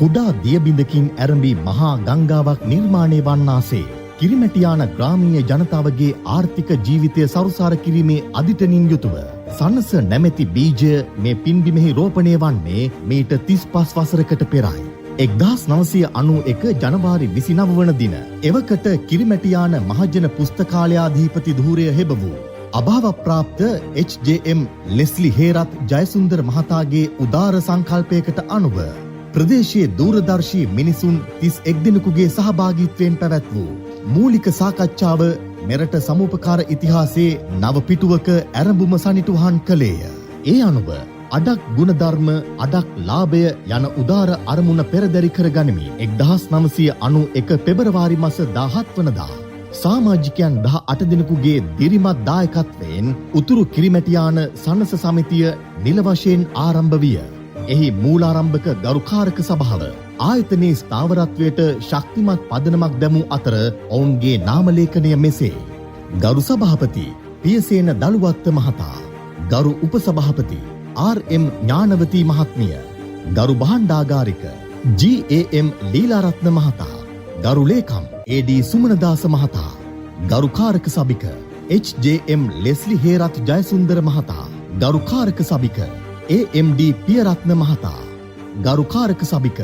කුඩා දියබිඳකින් ඇරඹි මහා ගංගාවක් නිර්මාණය වන්නාසේ කිරිමැටියාන ග්‍රාමීය ජනතාවගේ ආර්ථික ජීවිතය සරුසාර කිරීමේ අදිටනින් යුතුව සනස නැමැති බීජය මේ පින්බිමෙහි රෝපණය වන්නේ මීට 35 වසරකට පෙරයි. 1991 ජනවාරි 29 වන දින එවකට කිරිමැටියාන මහජන පුස්තකාලයාධිපති ධූරය හෙබ වූ අභාවප්‍රාප්ත HJM ලෙස්ලි හේරත් ජයසුන්දර මහතාගේ උදාර සංකල්පයකට අනුව ප්‍රදේශයේ දූරදර්ශී මිනිසුන් 31 දෙනෙකුගේ සහභාගීත්වයෙන් පැවැත් වූ මූලික සාකච්ඡාව මෙරට සමූපකාර ඉතිහාසයේ නව පිටුවක ඇරඹුම සනිටුහන් කළේය. ඒ අනුව අඩක් ගුණධර්ම අඩක් ලාභය යන උදාර අරමුණ පෙරදරි කර ගනිමින් 1991 පෙබරවාරි මාස 17 වනදා සමාජිකයන් 18 දෙනෙකුගේ දිරිමත් දායකත්වයෙන් උතුරු කිරිමැටියාන සනස සමිතිය නිල වශයෙන් ආරම්භ විය. එහි මූලාරම්භක ගරුකාරක සභාව ආයතනයේ ස්ථාවරත්වයට ශක්තිමත් පදනමක් දැමූ අතර ඔවුන්ගේ නාමලේඛනය මෙසේ. ගරු සභාපති පියසේන දළුවත්ත මහතා, ගරු උපසභාපති RM ඥානවතී මහත්මිය, ගරු භාණ්ඩාගාරික GAM ලීලාරත්න මහතා, ගරු ලේකම් AD සුමනදාස මහතා, ගරු කාරක සභික HJM ලෙස්ලි හේරත් ජයසුන්දර මහතා, ගරු කාරක සභික AMD පියරත්න මහතා, ගරු කාරක සභික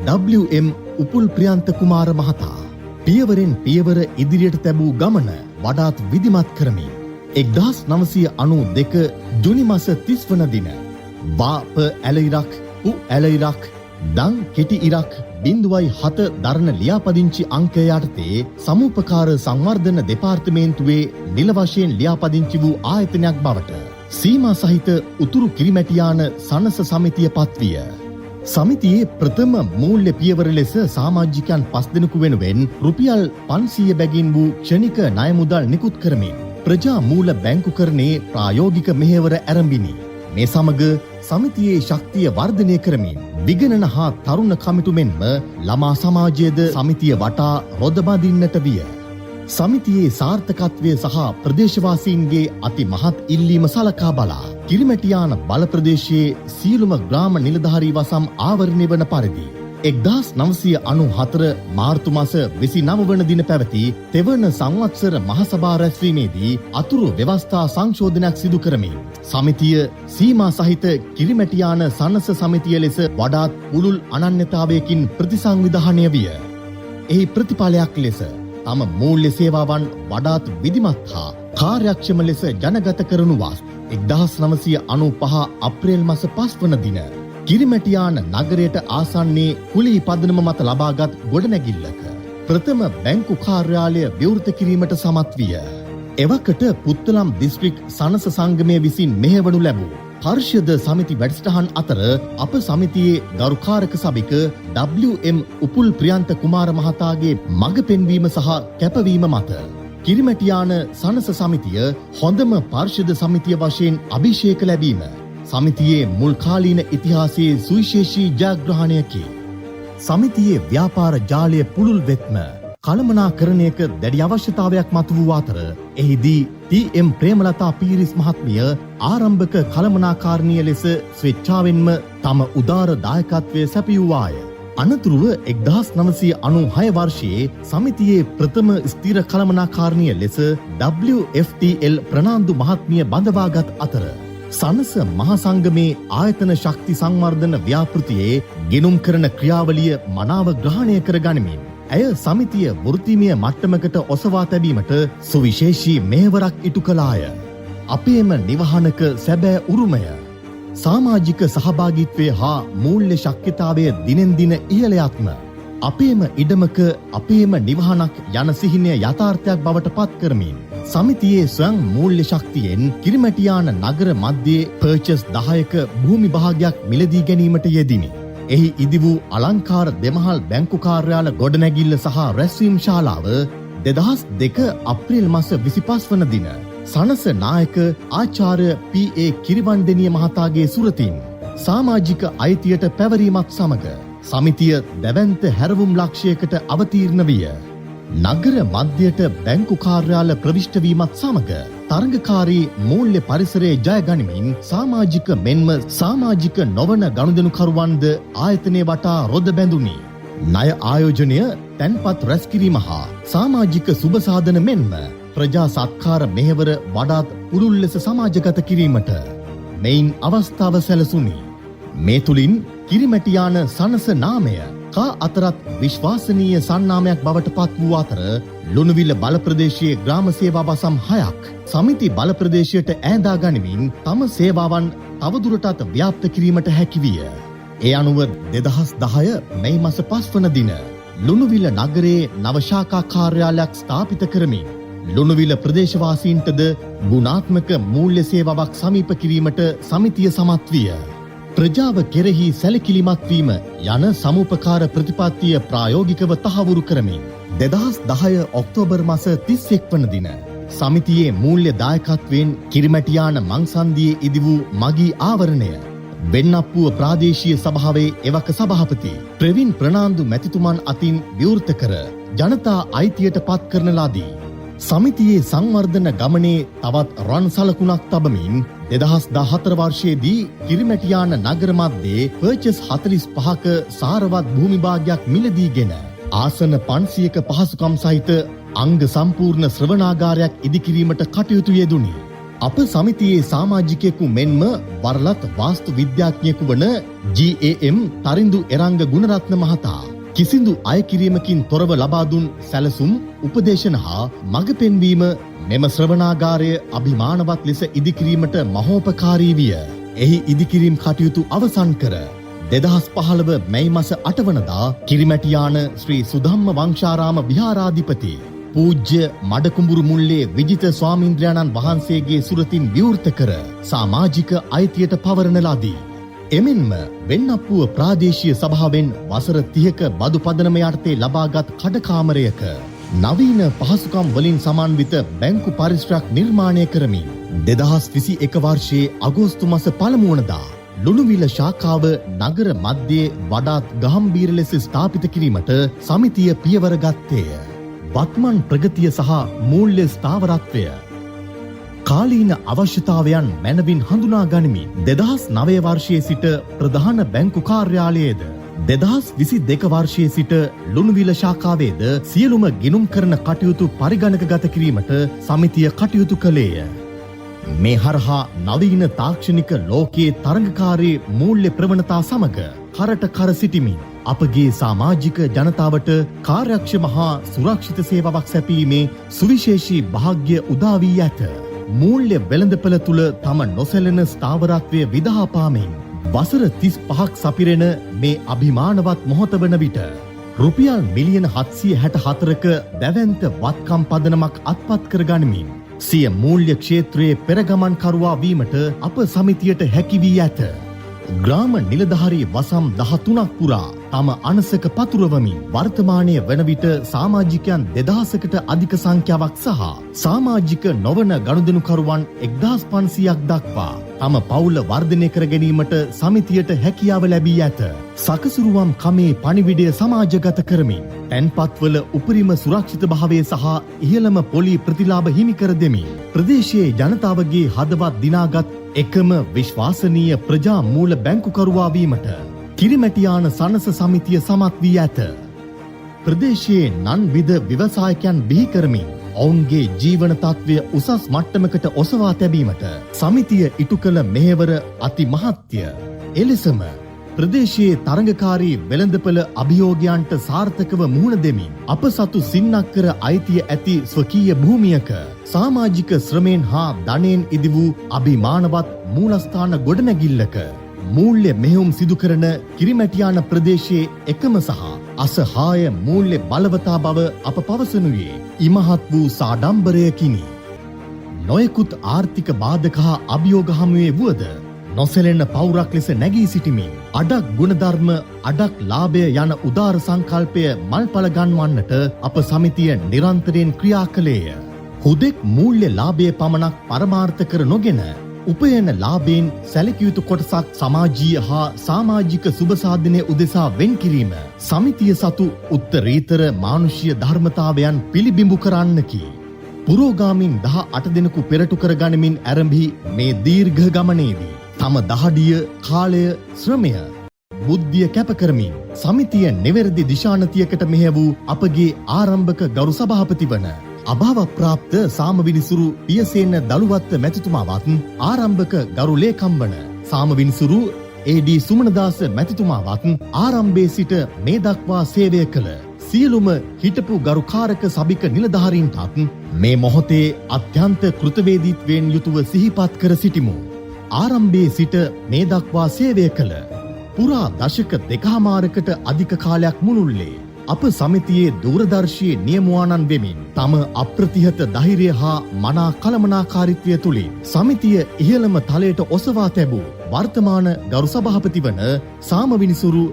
WM උපුල් ප්‍රියන්ත කුමාර මහතා පියවරෙන් පියවර ඉදිරියට තැබූ ගමන වඩාත් විධිමත් කරමින් 1992 ජුනි මාස 30 වන දින වාප ඇල ඉරක් උ ඇල ඉරක් දන් කෙටි ඉරක් 0.7 දරන ලියාපදිංචි අංකය යටතේ සමූපකාර සංවර්ධන දෙපාර්තමේන්තුවේ නිල වශයෙන් ලියාපදිංචි වූ ආයතනයක් බවට සීමා සහිත උතුරු කිරිමැටියාන සනස සමිතිය පත්විය. සමිතියේ ප්‍රථම මූල්‍ය පියවර ලෙස සමාජිකයන් 5 දෙනෙකු වෙනුවෙන් රුපියල් 500 බැගින් වූ ක්ෂණික ණය මුදල් නිකුත් කරමින් ප්‍රජා මූල බැංකුකරණයේ ප්‍රායෝගික මෙහෙවර ආරම්භිනි. මේ සමග සමිතියේ ශක්තිය වර්ධනය කරමින් විගණන හා තරුණ කමිටු මෙන්ම ළමා සමාජයේද සමිතිය වටා රොද බඳින්නට විය. සමිතියේ සාර්ථකත්වය සහ ප්‍රදේශවාසීන්ගේ අති මහත් ඉල්ලීම සලකා බලා කිරිමැටියාන බල ප්‍රදේශයේ සියලුම ග්‍රාම නිලධාරී වසම් ආවරණය වන පරිදි 1994 මාර්තු මාස 29 වන දින පැවති තෙවන සංවත්සර මහසභා රැස්වීමේදී අතුරු ව්‍යවස්ථා සංශෝධනයක් සිදු කරමින් සමිතිය සීමා සහිත කිරිමැටියාන සනස සමිතිය ලෙස වඩාත් පුළුල් අනන්‍යතාවයකින් ප්‍රතිසංවිධානය විය. එහි ප්‍රතිඵලයක් ලෙස තම මූල්‍ය සේවාවන් වඩාත් විධිමත් හා කාර්යක්ෂම ලෙස ජනගත කරනු වස් 1995 අප්‍රේල් මාස 5 වන දින කිරිමැටියාන නගරයට ආසන්නයේ කුලී පදනම මත ලබාගත් ගොඩනැගිල්ලක ප්‍රථම බැංකු කාර්යාලය විවෘත කිරීමට සමත් විය. එවකට පුත්තලම් දිස්ත්‍රික් සනස සංගමය විසින් මෙහෙවනු ලැබූ පරිෂද සමිති වැඩසටහන් අතර අප සමිතියේ ගරුකාරක සභික WM උපුල් ප්‍රියන්ත කුමාර මහතාගේ මඟ පෙන්වීම සහ කැපවීම මත කිරිමැටියාන සනස සමිතිය හොඳම පරිෂද සමිතිය වශයෙන් අභිෂේක ලැබීම සමිතියේ මුල් කාලීන ඉතිහාසයේ සුවිශේෂී ජයග්‍රහණයකි. සමිතියේ ව්‍යාපාර ජාලය පුළුල් වෙත්ම කළමනාකරණයක දැඩි අවශ්‍යතාවයක් මතු වූ අතර එහිදී TM ප්‍රේමලතා පීරිස් මහත්මිය ආරම්භක කළමනාකාරණිය ලෙස ස්වේච්ඡාවෙන්ම තම උදාර දායකත්වය සැපයුවාය. අනතුරුව 1996 වර්ෂයේ සමිතියේ ප්‍රථම ස්ථිර කළමනාකාරණිය ලෙස WFTL ප්‍රනාන්දු මහත්මිය බඳවාගත් අතර සනස මහසංගමේ ආයතන ශක්ති සංවර්ධන ව්‍යාපෘතියේ ගෙනුම් කරන ක්‍රියාවලිය මනාව ග්‍රහණය කර ගනිමින් ඇය සමිතිය වෘත්තීමය මට්ටමකට ඔසවා තැබීමට සුවිශේෂී මෙහෙවරක් ඉටු කළාය. අපේම නිවහනක සැබෑ උරුමය සමාජික සහභාගීත්වය හා මූල්‍ය ශක්්‍යතාවය දිනෙන් දින ඉහළ යත්ම අපේම ඉඩමක අපේම නිවහනක් යන සිහිනය යථාර්ථයක් බවට පත් කරමින් සමිතියේ ස්වයං මූල්‍ය ශක්තියෙන් කිරිමැටියාන නගර මධ්‍යයේ පර්චස් 10ක භූමි භාගයක් මිලදී ගැනීමට යෙදිනි. එහි ඉදි වූ අලංකාර දෙමහල් බැංකු කාර්යාල ගොඩනැගිල්ල සහ රැස්වීම් ශාලාව 2002 අප්‍රේල් මාස 25 වන දින සනස නායක ආචාර්ය PA කිරිවන්දෙනිය මහතාගේ සුරතින් සමාජික අයිතියට පැවරීමත් සමග සමිතිය දැවැන්ත හැරවුම් ලක්ෂයකට අවතීර්ණ විය. නගර මධ්‍යයට බැංකු කාර්යාල ප්‍රවිෂ්ඨ වීමත් සමග තරඟකාරී මූල්‍ය පරිසරයේ ජය ගනිමින් සමාජික මෙන්ම සමාජික නොවන ගනුදෙනුකරුවන්ද ආයතනයේ වටා රොද බැඳුනි. ණය ආයෝජනය, තැන්පත් රැස්කිරීම හා සමාජික සුබ සාධන මෙන්ම ප්‍රජා සත්කාර මෙහෙවර වඩාත් පුළුල් ලෙස සමාජගත කිරීමට මෙයින් අවස්ථාව සැලසුනි. මේ තුලින් කිරිමැටියාන සනස නාමය කා අතරත් විශ්වාසනීය සන්නාමයක් බවට පත් වූ අතර ලුණුවිල බල ප්‍රදේශයේ ග්‍රාම සේවා වසම් 6ක් සමිති බල ප්‍රදේශයට ඈඳා ගනිමින් තම සේවාවන් තවදුරටත් ව්‍යාප්ත කිරීමට හැකි විය. ඒ අනුව 2010 මැයි මාස 5 වන දින ලුණුවිල නගරයේ නව ශාඛා කාර්යාලයක් ස්ථාපිත කරමින් ලුණුවිල ප්‍රදේශවාසීන්ටද ගුණාත්මක මූල්‍ය සේවාවක් සමීප කිරීමට සමිතිය සමත් විය. ප්‍රජාව කෙරෙහි සැලකිලිමත් වීම යන සමුපකාර ප්‍රතිපත්තිය ප්‍රායෝගිකව තහවුරු කරමින් 2010 ඔක්තෝබර් මාස 31 වන දින සමිතියේ මූල්‍ය දායකත්වයෙන් කිරිමැටියාන මංසන්දියේ ඉදි වූ මගී ආවරණය වෙන්නප්පුව ප්‍රාදේශීය සභාවේ එවක සභාපති ප්‍රවීන් ප්‍රනාන්දු මැතිතුමන් අතින් විවෘත කර ජනතා අයිතියට පත් කරන ලදී. සමිතියේ සංවර්ධන ගමනේ තවත් රන් සලකුණක් තබමින් 2014 වර්ෂයේදී කිරිමැටියාන නගර මැද්දේ පර්චස් 45ක සාරවත් භූමි භාගයක් මිලදීගෙන ආසන 500ක පහසුකම් සහිත අංග සම්පූර්ණ ශ්‍රවණාගාරයක් ඉදිකිරීමට කටයුතු යෙදුණි. අප සමිතියේ සමාජිකයෙකු මෙන්ම වරලත් වාස්තු විද්‍යාඥයෙකු වන GAM තරිඳු එරංග ගුණරත්න මහතා කිසිදු අයකිරීමකින් තොරව ලබා දුන් සැලසුම් උපදේශන හා මඟ පෙන්වීම මෙම ශ්‍රවණාගාරය අභිමානවත් ලෙස ඉදිකිරීමට මහෝපකාරී විය. එහි ඉදිකිරීම් කටයුතු අවසන් කර 2015 මැයි මාස 8 වනදා කිරිමැටියාන ශ්‍රී සුධම්ම වංශාරාම විහාරාධිපති පූජ්‍ය මඩකුඹුරු මුල්ලේ විජිත ස්වාමීන්ද්‍රයන්න් වහන්සේගේ සුරතින් විවෘත කර සමාජික අයිතියට පවරන ලදී. එමෙන්ම වෙන්නප්පුව ප්‍රාදේශීය සභාවෙන් වසර 30ක බදු පදනම යටතේ ලබාගත් කඩකාමරයක නවීන පහසුකම් වලින් සමන්විත බැංකු පරිසරයක් නිර්මාණය කරමින් 2021 වර්ෂයේ අගෝස්තු මාස 1 වනදා ලුණුවිල ශාඛාව නගර මැද්දේ වඩාත් ගාම්භීර ලෙස ස්ථාපිත කිරීමට සමිතිය පියවර ගත්තේය. වත්මන් ප්‍රගතිය සහ මූල්‍ය ස්ථාවරත්වය කාලීන අවශ්‍යතාවයන් මැනවින් හඳුනා ගනිමින් 2009 වර්ෂයේ සිට ප්‍රධාන බැංකු කාර්යාලයේද 2022 වර්ෂයේ සිට ලුණුවිල ශාඛාවේද සියලුම ගිණුම් කරන කටයුතු පරිගණකගත කිරීමට සමිතිය කටයුතු කළේය. මේ හරහා නවීන තාක්ෂණික ලෝකයේ තරඟකාරී මූල්‍ය ප්‍රවණතා සමග කරට කර සිටිමින් අපගේ සමාජික ජනතාවට කාර්යක්ෂම හා සුරක්ෂිත සේවාවක් සැපීමේ සුවිශේෂී භාග්‍ය උදා වී ඇත. මූල්‍ය වෙළඳපළ තුල තම නොසැලෙන ස්ථාවරත්වය විදහා පාමින් වසර 35ක් සපිරෙන මේ අභිමානවත් මොහොත වන විට රුපියල් මිලියන 764ක දැවැන්ත වත්කම් පදනමක් අත්පත් කර ගනිමින් සිය මූල්‍ය ක්ෂේත්‍රයේ පෙරගමන් කරුවා වීමට අප සමිතියට හැකි වී ඇත. ග්‍රාම නිලධාරී වසම් 13ක් පුරා තම අනසක පතුරවමින් වර්තමානයේ වන විට සමාජිකයන් 2000කට අධික සංඛ්‍යාවක් සහ සමාජික නොවන ගනුදෙනුකරුවන් 1500ක් දක්වා තම පවුල වර්ධනය කර ගැනීමට සමිතියට හැකියාව ලැබී ඇත. සකසුරුවම් කමේ පණිවිඩය සමාජගත කරමින් තැන්පත්වල උපරිම සුරක්ෂිත භාවය සහ ඉහළම පොලි ප්‍රතිලාභ හිමි කර දෙමින් ප්‍රදේශයේ ජනතාවගේ හදවත් දිනාගත් එකම විශ්වාසනීය ප්‍රජා මූල බැංකුකරුවා වීමට කිරිමැටියාන සනස සමිතිය සමත් වී ඇත. ප්‍රදේශයේ නන්විධ ව්‍යවසායකයන් බිහි කරමින් ඔවුන්ගේ ජීවන තත්ත්වය උසස් මට්ටමකට ඔසවා තැබීමට සමිතිය ඉටු කළ මෙහෙවර අති මහත්ය. එලෙසම ප්‍රදේශයේ තරඟකාරී වෙළඳපළ අභියෝගයන්ට සාර්ථකව මුහුණ දෙමින් අප සතු සින්නක් කර අයිතිය ඇති ස්වකීය භූමියක සමාජික ශ්‍රමයෙන් හා ධනයෙන් ඉදි වූ අභිමානවත් මූලස්ථාන ගොඩනැගිල්ලක මූල්‍ය මෙහෙයුම් සිදු කරන කිරිමැටියාන ප්‍රදේශයේ එකම සහ අසහාය මූල්‍ය බලවතා බව අප පවසනුයේ ඉමහත් වූ සාඩම්බරයකිනි. නොයෙකුත් ආර්ථික බාධක හා අභියෝග හමුවේ වුවද නොසැලෙන පවුරක් ලෙස නැගී සිටිමින් අඩක් ගුණධර්ම අඩක් ලාභය යන උදාර සංකල්පය මල්පල ගන්වන්නට අප සමිතිය නිරන්තරයෙන් ක්‍රියා කළේය. හුදෙක් මූල්‍ය ලාභය පමණක් පරමාර්ථ කර නොගෙන උපයන ලාභයෙන් සැලකිය යුතු කොටසක් සමාජීය හා සමාජික සුබසාධනය උදෙසා වෙන් කිරීම සමිතිය සතු උත්තරීතර මානුෂීය ධර්මතාවයන් පිළිබිඹු කරන්නකි. පුරෝගාමින් 18 දෙනෙකු පෙරටු කර ගනිමින් ආරම්භි මේ දීර්ඝ ගමනේදී තම දහඩිය, කාලය, ශ්‍රමය, බුද්ධිය කැප කරමින් සමිතිය නිවැරදි දිශානතියකට මෙහෙය වූ අපගේ ආරම්භක ගරු සභාපති වන අභාව ප්‍රාප්ත සාමවිනිසුරු පියසේන දලුවත් මැතිතුමාවත් ආරම්භක ගරු ලේකම් වන සාමවිනිසුරු ඒ.ඩී. සුමනදාස මැතිතුමාවත් ආරම්භයේ සිට මේ දක්වා සේවය කළ සියලුම හිටපු ගරුකාරක සභික නිලධාරීන්ටත් මේ මොහොතේ අත්‍යන්ත කෘතවේදීත්වයෙන් යුතුව සිහිපත් කර සිටිමු. ආරම්භයේ සිට මේ දක්වා සේවය කළ පුරා දශක දෙකහමාරකට අධික කාලයක් මුළුල්ලේ අප සමිතියේ දූරදර්ශී නියමුවානන් වෙමින් තම අප්‍රතිහත ධෛර්යය හා මනා කළමනාකාරීත්වය තුළින් සමිතිය ඉහළම තලයට ඔසවා තැබූ වර්තමාන ගරු සභාපති වන සාමවිනිසුරු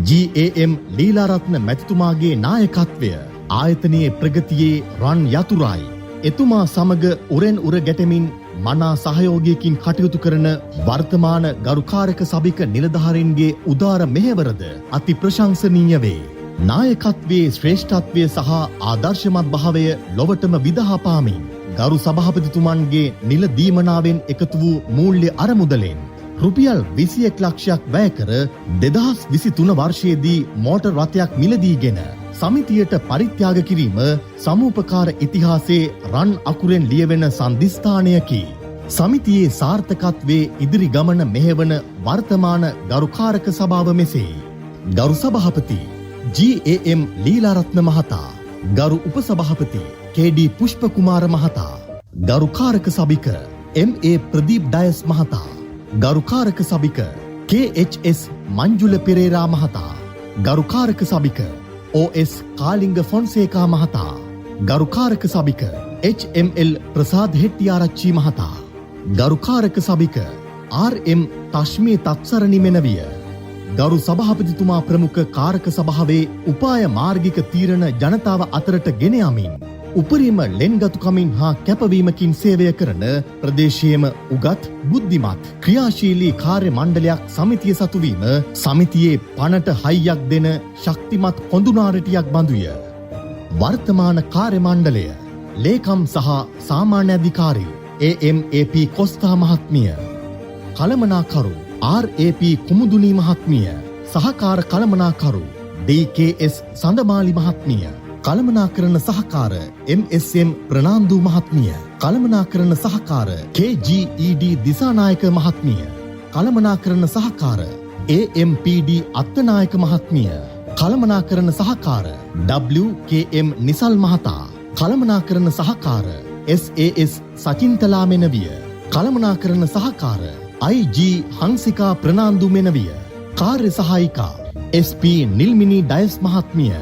GAM ලීලාරත්න මැතිතුමාගේ නායකත්වය ආයතනයේ ප්‍රගතියේ රන් යතුරයි. එතුමා සමග උරෙන් උර ගැටෙමින් මනා සහයෝගයකින් කටයුතු කරන වර්තමාන ගරුකාරක සභික නිලධාරීන්ගේ උදාර මෙහෙවරද අති ප්‍රශංසනීය වේ. නායකත්වයේ ශ්‍රේෂ්ඨත්වය සහ ආදර්ශමත් භාවය ලොවටම විදහා පාමින් ගරු සභාපතිතුමන්ගේ නිල දීමනාවෙන් එකතු වූ මූල්‍ය අරමුදලෙන් රුපියල් 21 ලක්ෂයක් වැය කර 2023 වර්ෂයේදී මෝටර් රථයක් මිලදීගෙන සමිතියට පරිත්‍යාග කිරීම සමූපකාර ඉතිහාසයේ රන් අකුරෙන් ලියවෙන සන්ධිස්ථානයකි. සමිතියේ සාර්ථකත්වයේ ඉදිරි ගමන මෙහෙවන වර්තමාන ගරුකාරක සභාව මෙසේ. ගරු සභාපති GAM ලීලාරත්න මහතා, ගරු උපසභාපති KD පුෂ්පකුමාර මහතා, ගරුකාරක සභික MA ප්‍රදීප් ඩයස් මහතා, ගරුකාරක සභික KHS මංජුල පෙරේරා මහතා, ගරුකාරක සභික OS කාලිංග ෆොන්සේකා මහතා, ගරුකාරක සභික HML ප්‍රසාද් හෙට්ටිආරච්චි මහතා, ගරුකාරක සභික RM තශ්මී තත්සරණි මෙනවිය, ගරු සභාපතිතුමා ප්‍රමුඛ කාරක සභාවේ උපාය මාර්ගික තීරණ ජනතාව අතරට ගෙන යමින් උපරිම ලෙන්ගතුකමින් හා කැපවීමකින් සේවය කරන ප්‍රදේශයේම උගත් බුද්ධිමත් ක්‍රියාශීලී කාර්ය මණ්ඩලයක් සමිතිය සතුවීම සමිතියේ පනට හයියක් දෙන ශක්තිමත් කොඳුනාරටියක් බඳුය. වර්තමාන කාර්ය මණ්ඩලය ලේකම් සහ සාමාන්‍ය අධිකාරී AMAP කොස්තා මහත්මිය, කළමනාකරු RAP කුමුදුනී මහත්මිය, සහකාර කළමනාකරු DKS සඳමාලි මහත්මිය, කළමනාකරන සහකාර MSM ප්‍රනාන්දු මහත්මිය, කළමනාකරන සහකාර KGED දිසානායක මහත්මිය, කළමනාකරන සහකාර AMPD අත්තනායක මහත්මිය, කළමනාකරන සහකාර WKM නිසල් මහතා, කළමනාකරන සහකාර SAS සචින්තලා මෙනවිය, කළමනාකරන සහකාර IG හංසිකා ප්‍රනාන්දු මෙනවිය, කාර්ය සහායිකා SP නිල්මිනි ඩයස් මහත්මිය,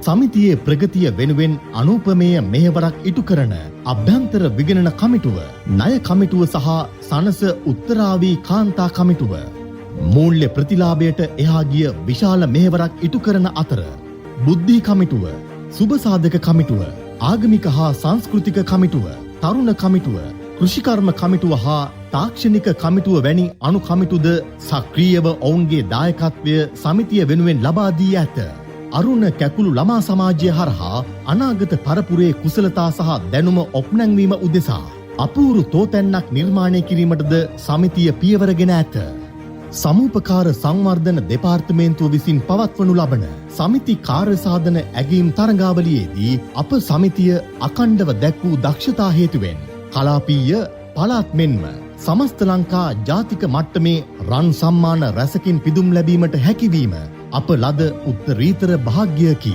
සමිතියේ ප්‍රගතිය වෙනුවෙන් අනූපමේය මෙහෙවරක් ඉටු කරන අභ්‍යන්තර විගණන කමිටුව, ණය කමිටුව සහ සනස උත්තරාවී කාන්තා කමිටුව මූල්‍ය ප්‍රතිලාභයට එහා ගිය විශාල මෙහෙවරක් ඉටු කරන අතර බුද්ධි කමිටුව, සුබසාධක කමිටුව, ආගමික හා සංස්කෘතික කමිටුව, තරුණ කමිටුව, කෘෂිකර්ම කමිටුව හා තාක්ෂණික කමිටුව වැනි අනු කමිටුද සක්‍රීයව ඔවුන්ගේ දායකත්වය සමිතිය වෙනුවෙන් ලබා දී ඇත. අරුණ කැකුළු ළමා සමාජය හරහා අනාගත පරපුරේ කුසලතා සහ දැනුම ඔප්නැංවීම උදෙසා අපූරු තෝතැන්නක් නිර්මාණය කිරීමටද සමිතිය පියවරගෙන ඇත. සමූපකාර සංවර්ධන දෙපාර්තමේන්තුව විසින් පවත්වනු ලබන සමිති කාර්යසාධන ඇගීම් තරඟාවලියේදී අප සමිතිය අකණ්ඩව දැක් වූ දක්ෂතා හේතුවෙන් කලාපීය පළාත් මෙන්ම සමස්ත ලංකා ජාතික මට්ටමේ රන් සම්මාන රැසකින් පිදුම් ලැබීමට හැකිවීම අප ලද උත්තරීතර භාග්‍යයකි.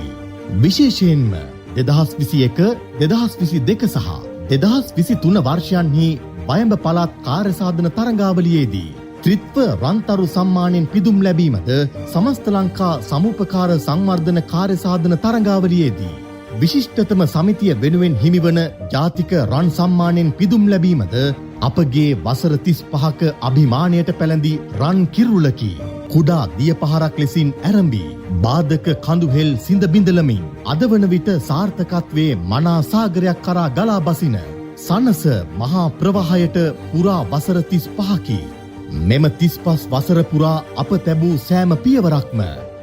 විශේෂයෙන්ම 2021, 2022 සහ 2023 වර්ෂයන්හි වයඹ පළාත් කාර්යසාධන තරඟාවලියේදී ත්‍රිත්ව රන්තරු සම්මානයෙන් පිදුම් ලැබීමද, සමස්ත ලංකා සමූපකාර සංවර්ධන කාර්යසාධන තරඟාවලියේදී විශිෂ්ටතම සමිතිය වෙනුවෙන් හිමිවන ජාතික රන් සම්මානයෙන් පිදුම් ලැබීමද අපගේ වසර 35ක අභිමානයට පැළඳි රන් කිරුළකි. කුඩා දිය පහරක් ලෙසින් ඇරඹී බාධක කඳුහෙල් සිඳ බිඳලමින් අද වන විට සාර්ථකත්වයේ මනා සාගරයක් කරා ගලා බසින සනස මහා ප්‍රවාහයට පුරා වසර 35කි. මෙම 35 වසර පුරා අප තැබූ සෑම පියවරක්ම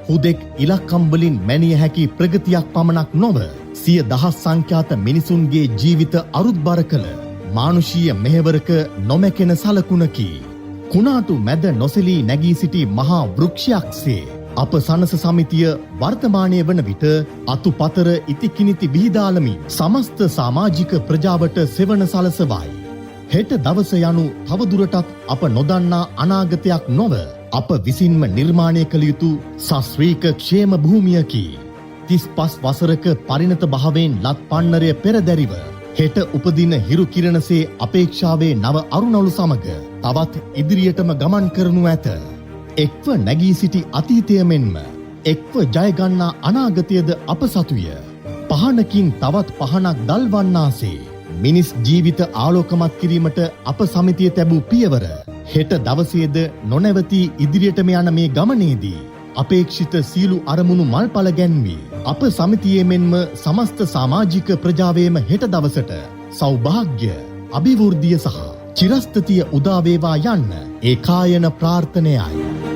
හුදෙක් ඉලක්කම් වලින් මැනිය හැකි ප්‍රගතියක් පමණක් නොව සිය දහස් සංඛ්‍යාත මිනිසුන්ගේ ජීවිත අරුත්බර කළ මානුෂීය මෙහෙවරක නොමැකෙන සලකුණකි. කුණාටු මැද නොසෙලී නැගී සිටි මහා වෘක්ෂයක්සේ අප සනස සමිතිය වර්තමානය වන විට අතුපතර ඉතිකිනිති විහිදාලමින් සමස්ත සමාජික ප්‍රජාවට සෙවන සලසවයි. හෙට දවස යනු තවදුරටත් අප නොදන්නා අනාගතයක් නොව අප විසින්ම නිර්මාණය කළ යුතු සශ්‍රීක ක්ෂේම භූමියකි. 35 වසරක පරිණත භාවයෙන් ලත් පන්නරය පෙරදැරිව හෙට උපදින හිරු කිරණසේ අපේක්ෂාවේ නව අරුණලු සමග තවත් ඉදිරියටම ගමන් කරනු ඇත. එක්ව නැගී සිටි අතීතය මෙන්ම එක්ව ජයගන්නා අනාගතයද අප සතුය. පහනකින් තවත් පහනක් දල්වන්නාසේ මිනිස් ජීවිත ආලෝකමත් කිරීමට අප සමිතිය තැබූ පියවර හෙට දවසේද නොනැවතී ඉදිරියටම යන මේ ගමනේදී අපේක්ෂිත සියලු අරමුණු මල්පල ගැන්වී අප සමිතියේ මෙන්ම සමස්ත සමාජික ප්‍රජාවේම හෙට දවසට සෞභාග්‍ය, අභිවෘද්ධිය සහ චිරස්ථිතිය උදා වේවා යන්න ඒකායන ප්‍රාර්ථනයයි.